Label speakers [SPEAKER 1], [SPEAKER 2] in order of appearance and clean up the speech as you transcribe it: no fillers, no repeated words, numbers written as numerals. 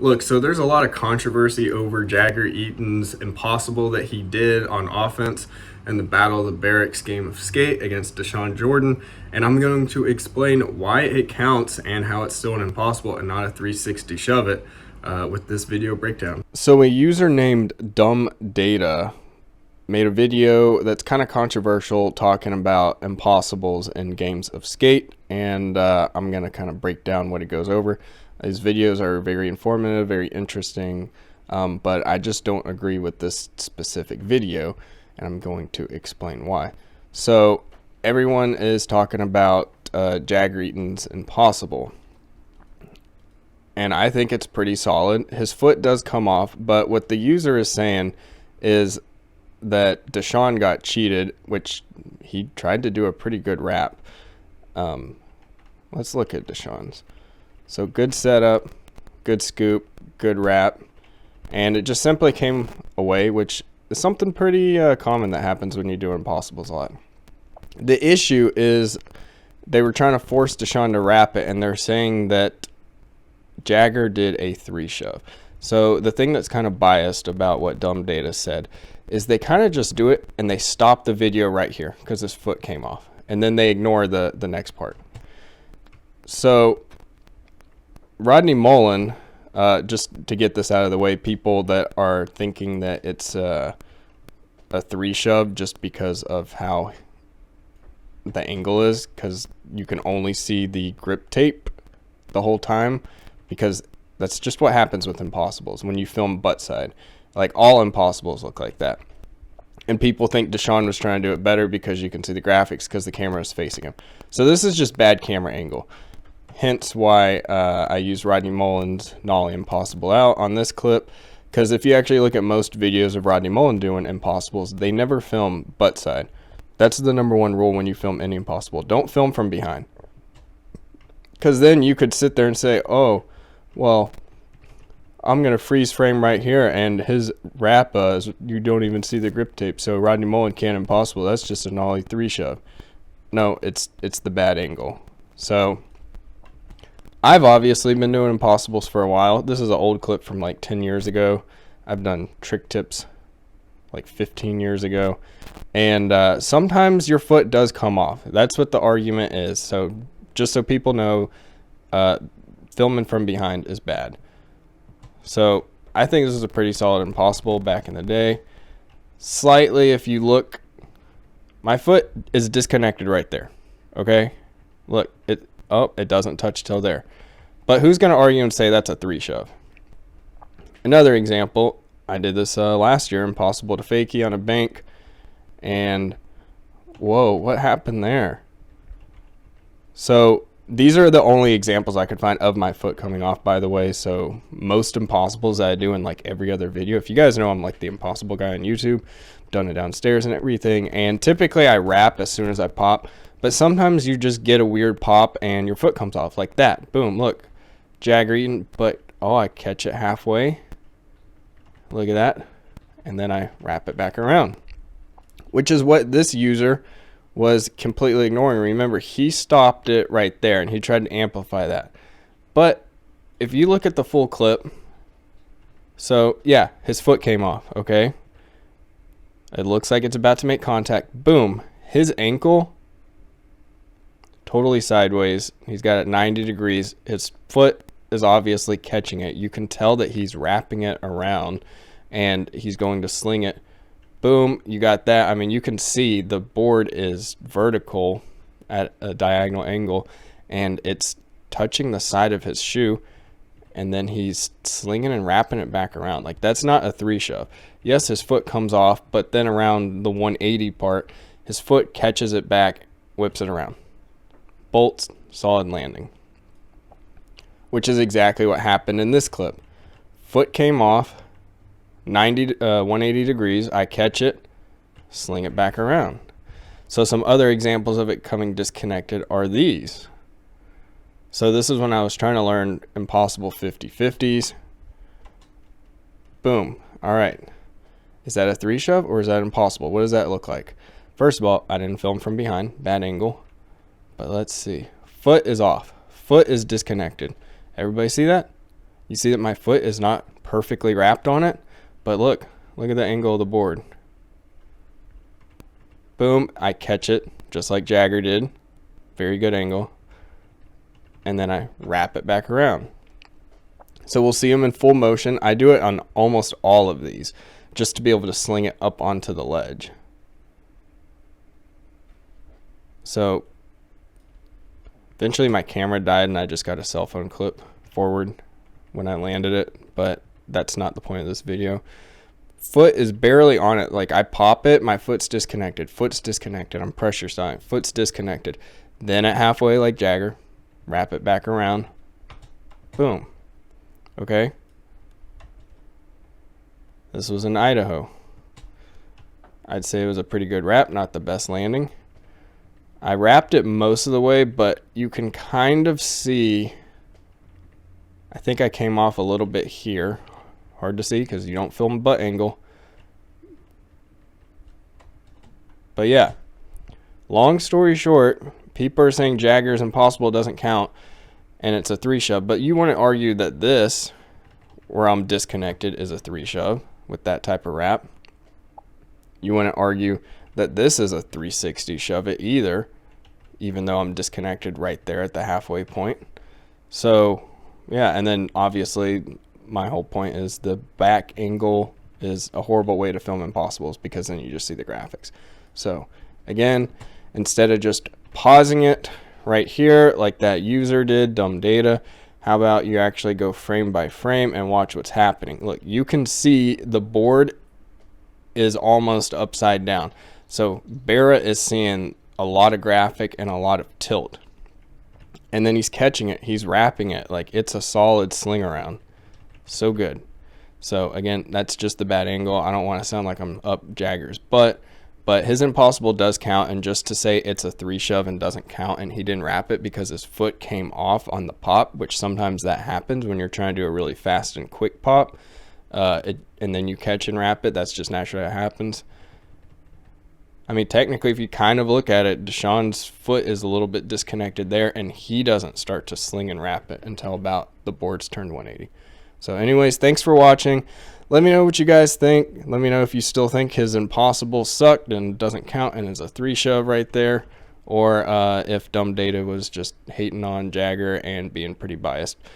[SPEAKER 1] Look, so there's a lot of controversy over Jagger Eaton's impossible that he did on offense in the Battle of the Barracks game of skate against Dashawn Jordan, and I'm going to explain why it counts and how it's still an impossible and not a 360 shove it with this video breakdown. So a user named Dumb Data made a video that's kind of controversial talking about impossibles in games of skate, and I'm going to kind of break down what it goes over. His videos are very informative, very interesting, but I just don't agree with this specific video, and I'm going to explain why. So everyone is talking about Jagger Eaton's impossible, and I think it's pretty solid. His foot does come off, but what the user is saying is that Dashawn got cheated, which he tried to do a pretty good wrap. Let's look at Dashawn's. So good setup, good scoop, good wrap, and it just simply came away, which is something pretty common that happens when you do impossibles a lot. The issue is they were trying to force Dashawn to wrap it, and they're saying that Jagger did a 3 shove. So the thing that's kind of biased about what Dumb Data said is they kind of just do it and they stop the video right here because his foot came off, and then they ignore the next part. So Rodney Mullen, just to get this out of the way, people that are thinking that it's a 3 shove just because of how the angle is, because you can only see the grip tape the whole time, because that's just what happens with impossibles when you film butt side. Like, all impossibles look like that. And people think Dashawn was trying to do it better because you can see the graphics because the camera is facing him. So this is just bad camera angle. Hence why I use Rodney Mullen's Nollie Impossible Out on this clip. Because if you actually look at most videos of Rodney Mullen doing impossibles, they never film butt side. That's the #1 rule when you film any impossible. Don't film from behind. Because then you could sit there and say, oh, well, I'm going to freeze frame right here, and his wrap is, you don't even see the grip tape, so Rodney Mullen can't impossible. That's just a Nollie 3 shove. No, it's the bad angle. So I've obviously been doing impossibles for a while. This is an old clip from like 10 years ago. I've done trick tips like 15 years ago. And sometimes your foot does come off. That's what the argument is. So just so people know, filming from behind is bad. So I think this is a pretty solid impossible back in the day. Slightly, if you look, my foot is disconnected right there. Okay? Look, it doesn't touch till there. But who's going to argue and say that's a 3 shove? Another example, I did this last year, impossible to fakie on a bank. And whoa, what happened there? So these are the only examples I could find of my foot coming off, by the way. So most impossibles that I do in like every other video. If you guys know, I'm like the impossible guy on YouTube. Done it downstairs and everything. And typically I wrap as soon as I pop. But sometimes you just get a weird pop and your foot comes off like that. Boom, look. Jagger Eaton, but oh, I catch it halfway. Look at that. And then I wrap it back around. Which is what this user was completely ignoring. Remember, he stopped it right there and he tried to amplify that. But if you look at the full clip, so yeah, his foot came off, okay? It looks like it's about to make contact. Boom. His ankle, totally sideways. He's got it 90 degrees. His foot is obviously catching it. You can tell that he's wrapping it around and he's going to sling it. Boom, you got that. I mean, you can see the board is vertical at a diagonal angle, and it's touching the side of his shoe, and then he's slinging and wrapping it back around. Like, that's not a 3 shove. Yes, his foot comes off, but then around the 180 part, his foot catches it back, whips it around. Bolts, solid landing. Which is exactly what happened in this clip. Foot came off, 180 degrees. I catch it, sling it back around. So some other examples of it coming disconnected are these. So this is when I was trying to learn impossible 50-50s. Boom. All right. Is that a 3 shove or is that impossible? What does that look like? First of all, I didn't film from behind. Bad angle. But let's see. Foot is off. Foot is disconnected. Everybody see that? You see that my foot is not perfectly wrapped on it, but look at the angle of the board. Boom, I catch it just like Jagger did. Very good angle. And then I wrap it back around. So we'll see them in full motion. I do it on almost all of these just to be able to sling it up onto the ledge. So eventually my camera died and I just got a cell phone clip forward when I landed it, but that's not the point of this video. Foot is barely on it. Like I pop it, my foot's disconnected. Foot's disconnected. I'm pressure sawing. Foot's disconnected. Then at halfway like Jagger, wrap it back around. Boom. Okay. This was in Idaho. I'd say it was a pretty good wrap, not the best landing. I wrapped it most of the way, but you can kind of see, I think I came off a little bit here. Hard to see because you don't film butt angle. But yeah, long story short, people are saying Jagger's impossible, doesn't count, and it's a 3-shove. But you want to argue that this, where I'm disconnected, is a 3-shove with that type of wrap. You want to argue that this is a 360 shove it either, even though I'm disconnected right there at the halfway point. So yeah, and then obviously my whole point is the back angle is a horrible way to film impossibles because then you just see the graphics. So again, instead of just pausing it right here like that user did, dumb data, how about you actually go frame by frame and watch what's happening. Look, you can see the board is almost upside down. So Barra is seeing a lot of graphic and a lot of tilt. And then he's catching it, he's wrapping it like it's a solid sling around. So good. So again, that's just the bad angle. I don't want to sound like I'm up Jagger's, but his impossible does count. And just to say it's a 3-shove and doesn't count, and he didn't wrap it because his foot came off on the pop, which sometimes that happens when you're trying to do a really fast and quick pop, and then you catch and wrap it. That's just naturally how it happens. I mean, technically, if you kind of look at it, Dashawn's foot is a little bit disconnected there, and he doesn't start to sling and wrap it until about the board's turned 180. So anyways, thanks for watching. Let me know what you guys think. Let me know if you still think his impossible sucked and doesn't count and is a 3-shove right there, or if dumb data was just hating on Jagger and being pretty biased.